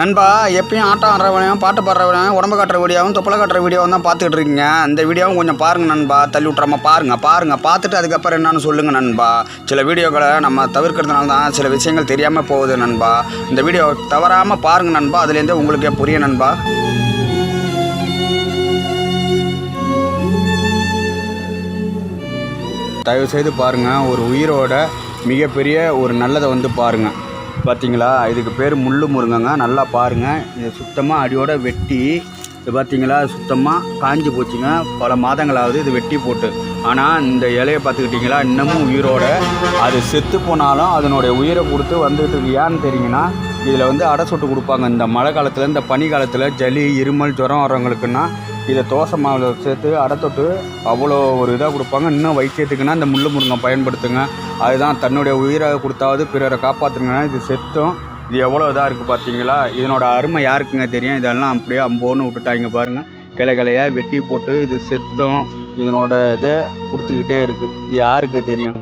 நண்பா எப்பயும் ஆட்டம் ஆடுறவனையும் பாட்டு பாடுறவனையும் உடம்பு காட்டுற வீடியோவும் தொப்பலை காட்டுற வீடியோவும் தான் பார்த்துக்கிட்டு இருக்கீங்க. இந்த வீடியோவும் கொஞ்சம் பாருங்கள் நண்பா, தள்ளி விட்றாம பாருங்கள் பார்த்துட்டு அதுக்கப்புறம் என்னன்னு சொல்லுங்கள் நண்பா. சில வீடியோக்களை நம்ம தவிர்க்கிறதுனால தான் சில விஷயங்கள் தெரியாமல் போகுது நண்பா. இந்த வீடியோ தவறாமல் பாருங்கள் நண்பா, அதுலேருந்தே உங்களுக்கே புரியும் நண்பா. தயவுசெய்து பாருங்கள், ஒரு உயிரோட மிகப்பெரிய ஒரு நல்லதை வந்து பாருங்கள். பார்த்தீங்களா, இதுக்கு பேர் முள்ளு முருங்கங்க. நல்லா பாருங்கள், இது சுத்தமாக அடியோட வெட்டி, இது பார்த்தீங்களா சுத்தமாக காஞ்சி போச்சுங்க. பல மாதங்களாவது இது வெட்டி போட்டு. ஆனால் இந்த இலையை பார்த்துக்கிட்டிங்களா இன்னமும் உயிரோட, அது செத்து போனாலும் அதனுடைய உயிரை கொடுத்து வந்துட்டு இருக்கு. ஏன்னு தெரியுங்கன்னா, இதில் வந்து அடை சுட்டு கொடுப்பாங்க. இந்த மழை காலத்தில், இந்த பனி காலத்தில் சளி இருமல் ஜுரம் வரவங்களுக்குன்னா இதை தோசை மாவில் சேர்த்து அடை தொட்டு அவ்வளோ ஒரு இதாக கொடுப்பாங்க. இன்னும் வைத்தியத்துக்குன்னா இந்த முள்ளு முருங்கை பயன்படுத்துங்க. அதுதான் தன்னுடைய உயிரை கொடுத்தாவது பிறரை காப்பாற்றுங்கன்னா. இது செத்தும் இது எவ்வளோ இதாக இருக்குது பார்த்தீங்களா. இதனோட அருமை யாருக்குங்க தெரியும். இதெல்லாம் அப்படியே அம்போன்னு விட்டுட்டாங்க பாருங்கள். கிளையாக வெட்டி போட்டு இது செத்தும் இதனோட இதை கொடுத்துக்கிட்டே இருக்குது. இது யாருக்கு தெரியும்.